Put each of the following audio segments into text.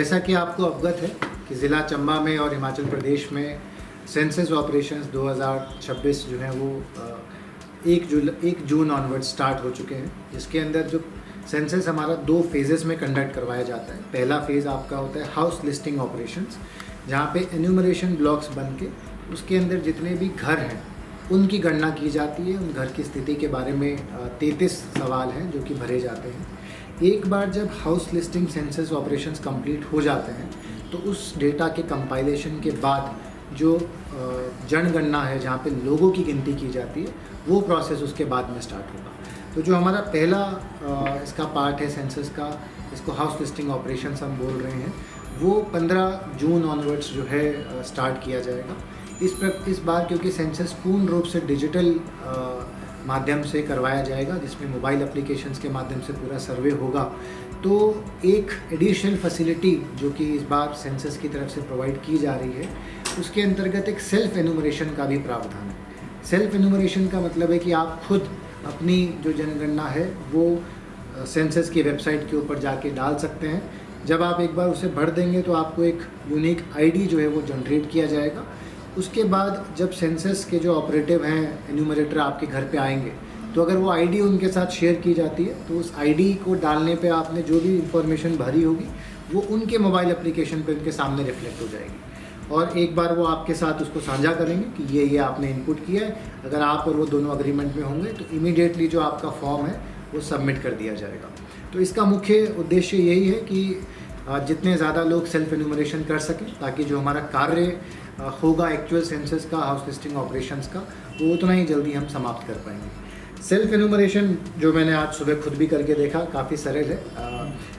जैसा कि आपको अवगत है कि ज़िला चंबा में और हिमाचल प्रदेश में सेंसस ऑपरेशंस 2026 जो है वो 1 जून ऑनवर्ड स्टार्ट हो चुके हैं, जिसके अंदर जो सेंसस हमारा 2 फेजेस में कंडक्ट करवाया जाता है। पहला फेज़ आपका होता है हाउस लिस्टिंग ऑपरेशंस, जहाँ पे एन्यूमरेशन ब्लॉक्स बन के उसके अंदर जितने भी घर हैं उनकी गणना की जाती है। उन घर की स्थिति के बारे में 33 सवाल हैं जो कि भरे जाते हैं। एक बार जब house listing census operations complete हो जाते हैं तो उस डेटा के कंपाइलेशन के बाद जो जनगणना है, जहाँ पे लोगों की गिनती की जाती है, वो प्रोसेस उसके बाद में स्टार्ट होगा। तो जो हमारा पहला इसका पार्ट है सेंसस का, इसको हाउस लिस्टिंग ऑपरेशंस हम बोल रहे हैं, वो 15 जून ऑनवर्ड्स जो है स्टार्ट किया जाएगा। इस बार क्योंकि सेंसस पूर्ण रूप से डिजिटल माध्यम से करवाया जाएगा, जिसमें मोबाइल एप्लीकेशंस के माध्यम से पूरा सर्वे होगा, तो एक एडिशनल फैसिलिटी जो कि इस बार सेंसस की तरफ से प्रोवाइड की जा रही है, उसके अंतर्गत एक सेल्फ एनुमरेशन का भी प्रावधान है। सेल्फ एनुमरेशन का मतलब है कि आप खुद अपनी जो जनगणना है वो सेंसस की वेबसाइट के ऊपर जाके डाल सकते हैं। जब आप एक बार उसे भर देंगे तो आपको एक यूनिक आईडी जो है वो जनरेट किया जाएगा। उसके बाद जब सेंसस के जो ऑपरेटिव हैं, एन्यूमरेटर आपके घर पे आएंगे, तो अगर वो आईडी उनके साथ शेयर की जाती है तो उस आईडी को डालने पे आपने जो भी इंफॉर्मेशन भरी होगी वो उनके मोबाइल एप्लीकेशन पे उनके सामने रिफ्लेक्ट हो जाएगी, और एक बार वो आपके साथ उसको साझा करेंगे कि ये आपने इनपुट किया है। अगर आप और वो दोनों अग्रीमेंट में होंगे तो इमीडिएटली जो आपका फॉर्म है वो सबमिट कर दिया जाएगा। तो इसका मुख्य उद्देश्य यही है कि जितने ज़्यादा लोग सेल्फ एन्यूमरेशन कर सकें, ताकि जो हमारा कार्य होगा एक्चुअल सेंसस का, हाउस लिस्टिंग ऑपरेशंस का, वो उतना ही जल्दी हम समाप्त कर पाएंगे। सेल्फ एन्यूमरेशन जो मैंने आज सुबह खुद भी करके देखा, काफ़ी सरल है।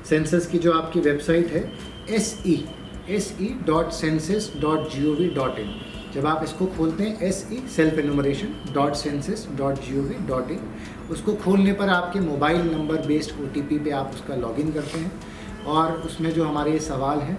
सेंसस की जो आपकी वेबसाइट है se.census.gov.in, जब आप इसको खोलते हैं self-enumeration.census.gov.in, उसको खोलने पर आपके मोबाइल नंबर बेस्ड OTP पे आप उसका लॉगिन करते हैं, और उसमें जो हमारे सवाल हैं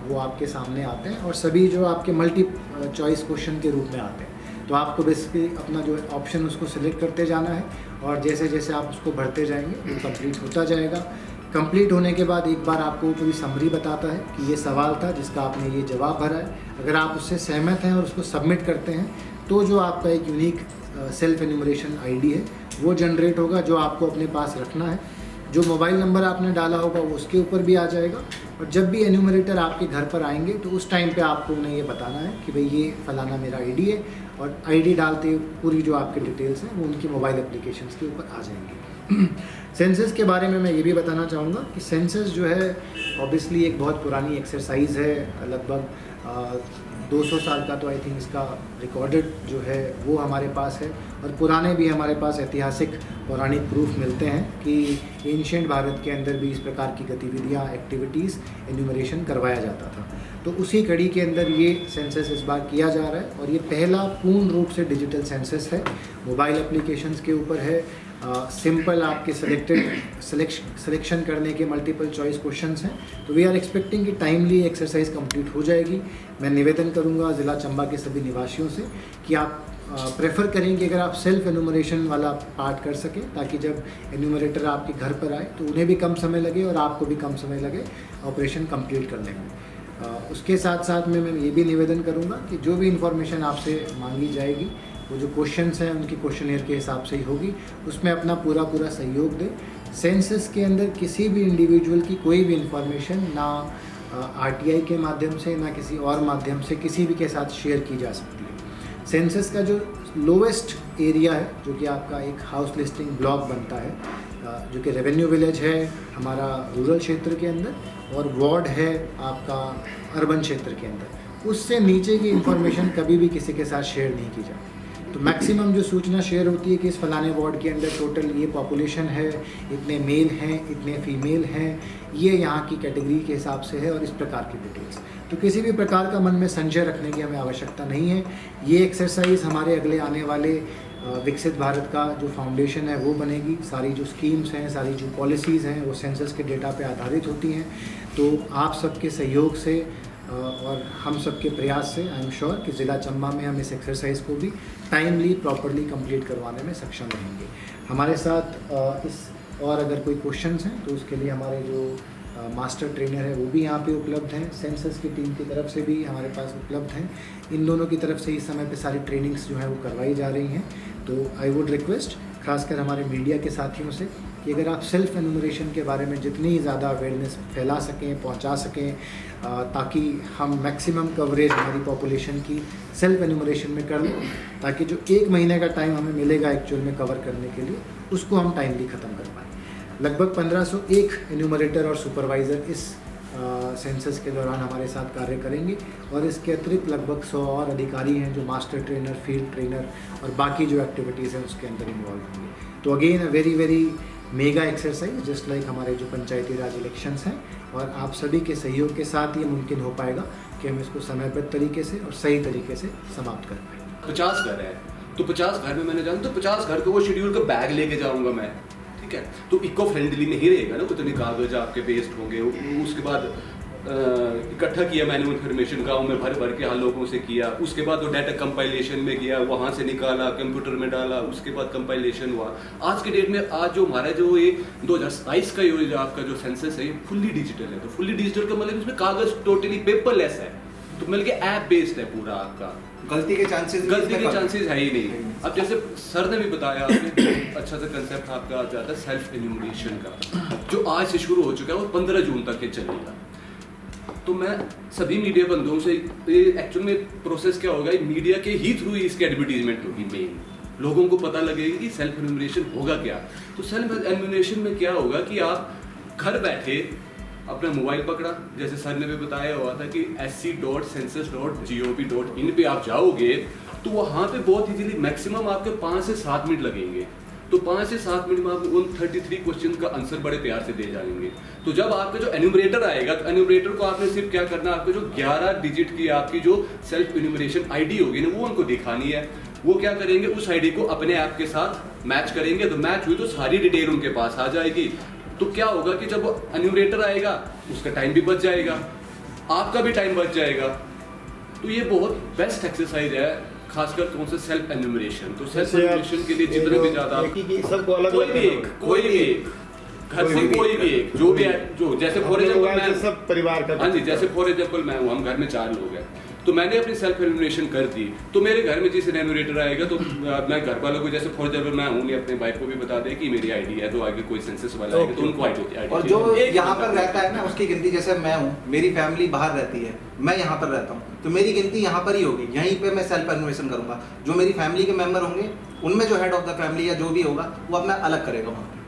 वो आपके सामने आते हैं, और सभी जो आपके मल्टी चॉइस क्वेश्चन के रूप में आते हैं। तो आपको बेसिकली अपना जो ऑप्शन उसको सिलेक्ट करते जाना है, और जैसे जैसे आप उसको भरते जाएंगे वो कंप्लीट होता जाएगा। कंप्लीट होने के बाद एक बार आपको पूरी समरी बताता है कि ये सवाल था जिसका आपने ये जवाब भरा है। अगर आप उससे सहमत हैं और उसको सबमिट करते हैं तो जो आपका एक यूनिक सेल्फ एन्यूमरेशन आईडी है वो जनरेट होगा, जो आपको अपने पास रखना है। जो मोबाइल नंबर आपने डाला होगा वो उसके ऊपर भी आ जाएगा, और जब भी एन्यूमरेटर आपके घर पर आएंगे तो उस टाइम पे आपको उन्हें ये बताना है कि भाई ये फलाना मेरा आईडी है, और आईडी डालते पूरी जो आपकी डिटेल्स हैं वो उनकी मोबाइल एप्लीकेशंस के ऊपर आ जाएंगी। सेंसस के बारे में मैं ये भी बताना चाहूँगा कि सेंसस जो है ऑब्वियसली एक बहुत पुरानी एक्सरसाइज है, लगभग 200 साल का तो आई थिंक इसका रिकॉर्डेड जो है वो हमारे पास है, और पुराने भी हमारे पास ऐतिहासिक पौराणिक प्रूफ मिलते हैं कि एंशिएंट भारत के अंदर भी इस प्रकार की गतिविधियाँ, एक्टिविटीज़, एन्यूमरेशन करवाया जाता था। तो उसी कड़ी के अंदर ये सेंसस इस बार किया जा रहा है, और ये पहला पूर्ण रूप से डिजिटल सेंसस है। मोबाइल एप्लीकेशंस के ऊपर है, सिंपल आपके सिलेक्शन करने के मल्टीपल चॉइस क्वेश्चंस हैं। तो वी आर एक्सपेक्टिंग कि टाइमली एक्सरसाइज कंप्लीट हो जाएगी। मैं निवेदन करूंगा ज़िला चंबा के सभी निवासियों से कि आप प्रेफर करें कि अगर आप सेल्फ एन्यूमरेशन वाला पार्ट कर सकें, ताकि जब एन्यूमरेटर आपके घर पर आए तो उन्हें भी कम समय लगे और आपको भी कम समय लगे ऑपरेशन कंप्लीट करने में। उसके साथ साथ में मैं ये भी निवेदन करूंगा कि जो भी इंफॉर्मेशन आपसे मांगी जाएगी वो जो क्वेश्चंस हैं उनकी क्वेश्चनियर के हिसाब से ही होगी, उसमें अपना पूरा सहयोग दें। सेंसस के अंदर किसी भी इंडिविजुअल की कोई भी इंफॉर्मेशन ना RTI के माध्यम से, ना किसी और माध्यम से किसी भी के साथ शेयर की जा सकती है। सेंसस का जो लोवेस्ट एरिया है, जो कि आपका एक हाउस लिस्टिंग ब्लॉक बनता है, जो कि रेवेन्यू विलेज है हमारा रूरल क्षेत्र के अंदर, और वार्ड है आपका अर्बन क्षेत्र के अंदर, उससे नीचे की इंफॉर्मेशन कभी भी किसी के साथ शेयर नहीं की जाती। तो मैक्सिमम जो सूचना शेयर होती है कि इस फलाने वार्ड के अंदर टोटल ये पॉपुलेशन है, इतने मेल हैं, इतने फीमेल हैं, ये यहाँ की कैटेगरी के हिसाब से है, और इस प्रकार की डिटेल्स। तो किसी भी प्रकार का मन में संशय रखने की हमें आवश्यकता नहीं है। ये एक्सरसाइज हमारे अगले आने वाले विकसित भारत का जो फाउंडेशन है वो बनेगी। सारी जो स्कीम्स हैं, सारी जो पॉलिसीज़ हैं वो सेंसस के डेटा पे आधारित होती हैं। तो आप सबके सहयोग से और हम सबके प्रयास से आई एम श्योर कि ज़िला चंबा में हम इस एक्सरसाइज को भी टाइमली प्रॉपरली कंप्लीट करवाने में सक्षम रहेंगे। हमारे साथ इस और अगर कोई क्वेश्चंस हैं तो उसके लिए हमारे जो मास्टर ट्रेनर है वो भी यहाँ पे उपलब्ध हैं, सेंसस की टीम की तरफ से भी हमारे पास उपलब्ध हैं। इन दोनों की तरफ से इस समय पे सारी ट्रेनिंग्स जो है वो करवाई जा रही हैं। तो आई वुड रिक्वेस्ट खासकर हमारे मीडिया के साथियों से कि अगर आप सेल्फ एनुमरेशन के बारे में जितनी ज़्यादा अवेयरनेस फैला सकें, पहुंचा सकें, ताकि हम मैक्सिमम कवरेज हमारी पॉपुलेशन की सेल्फ एनुमरेशन में कर लें, ताकि जो 1 महीने का टाइम हमें मिलेगा एक्चुअल में कवर करने के लिए, उसको हम टाइमली ख़त्म कर पाएँ। लगभग 1501 एन्यूमरेटर और सुपरवाइज़र इस सेंसस के दौरान हमारे साथ कार्य करेंगे और इसके अतिरिक्त लगभग 100 और अधिकारी हैं जो मास्टर ट्रेनर, फील्ड ट्रेनर और बाकी जो एक्टिविटीज़ हैं उसके अंदर इन्वॉल्व होंगे। तो again a very mega exercise just like हमारे जो पंचायती राज इलेक्शंस हैं, और आप सभी के सहयोग के साथ ये मुमकिन हो पाएगा कि हम इसको समयबद्ध तरीके से और सही तरीके से समाप्त कर पाएँ। 50 घर है तो 50 घर में मैंने जाना तो 50 घर को वो शेड्यूल का बैग लेके जाऊंगा मैं, ठीक है। तो इको फ्रेंडली नहीं रहेगा ना, उतने कागज आपके वेस्ट होंगे। उसके बाद इकट्ठा किया मैंने इन्फॉर्मेशन गाँव में भर भर के हर लोगों से किया, उसके बाद वो डाटा कंपाइलेशन में गया, वहाँ से निकाला, कंप्यूटर में डाला, उसके बाद कंपाइलेशन हुआ। आज के डेट में आज जो हमारा जो ये 2027 का ये आपका जो सेंसस है ये फुल्ली डिजिटल है। तो फुल्ली डिजिटल का मतलब इसमें कागज टोटली पेपरलेस है, तो मिल के ऐप बेस्ड है पूरा आपका। गलती के चांसेस है ही नहीं। अब जैसे सर ने भी बताया आपने अच्छा सा कंसेप्ट आपका आ जाता है सेल्फ एन्यूमरेशन का, जो आज से शुरू हो चुका है और 15 जून तक ये चलेगा। तो मैं सभी मीडिया बंधुओं से एक्चुअल में प्रोसेस क्या होगा, मीडिया के ही थ्रू इसकी एडवर्टीजमेंट होगी। मेन लोगों को पता लगेगा कि सेल्फ एन्यूमरेशन होगा क्या। तो सेल्फ एन्यूमरेशन में क्या होगा कि आप घर बैठे अपना मोबाइल पकड़ा, जैसे सर ने भी बताया हुआ था कि sc.census.gov.in पे आप जाओगे तो वहाँ पे बहुत इजीली मैक्सिमम आपके 5 से 7 मिनट लगेंगे। तो 5 से 7 मिनट में आप उन 33 क्वेश्चन का आंसर बड़े प्यार से दे जाएंगे। तो जब आपका जो एन्यूमरेटर आएगा तो एन्यूमरेटर को आपने सिर्फ क्या करना है, आपके जो 11 डिजिट की आपकी जो सेल्फ एन्यूमरेशन आईडी होगी ना वो उनको दिखानी है। वो क्या करेंगे, उस आईडी को अपने ऐप के साथ मैच करेंगे, तो मैच हुई तो सारी डिटेल उनके पास आ जाएगी। तो क्या होगा कि जब एन्यूमरेटर आएगा उसका टाइम भी बच जाएगा, आपका भी टाइम बच जाएगा। तो ये बहुत बेस्ट एक्सरसाइज है, खासकर कौन सा सेल्फ एन्यूमरेशन। तो सेल्फ एन्यूमरेशन के लिए जितने भी ज्यादा सबको अलग कोई भी एक घर से कोई भी एक जो भी है, जो जैसे फॉर एग्जाम्पल मैं सब परिवार का, हाँ जी, जैसे फॉर एग्जाम्पल मैं हूँ, हम घर में 4 लोग हैं, तो मैंने अपनी सेल्फ एन्यूमरेशन कर दी। तो मेरे घर में जिस एन्यूमरेटर आएगा तो मैं घर वालों को, जैसे फॉर एग्जाम्पल मैं हूँ, अपने वाइफ को भी बता दे कि मेरी आईडी है, तो आगे कोई सेंसस वाला आएगा तो उनको आईडी। और जो यहाँ पर रहता है ना उसकी गिनती, जैसे मैं हूँ, मेरी फैमिली बाहर रहती है, मैं यहाँ पर रहता हूँ, तो मेरी गिनती यहाँ पर ही होगी, यहीं पे मैं सेल्फ एन्यूमरेशन करूँगा। जो मेरी फैमिली के मेंबर होंगे उनमें जो हेड ऑफ द फैमिली या जो भी होगा वो अपना अलग करेगा वहाँ।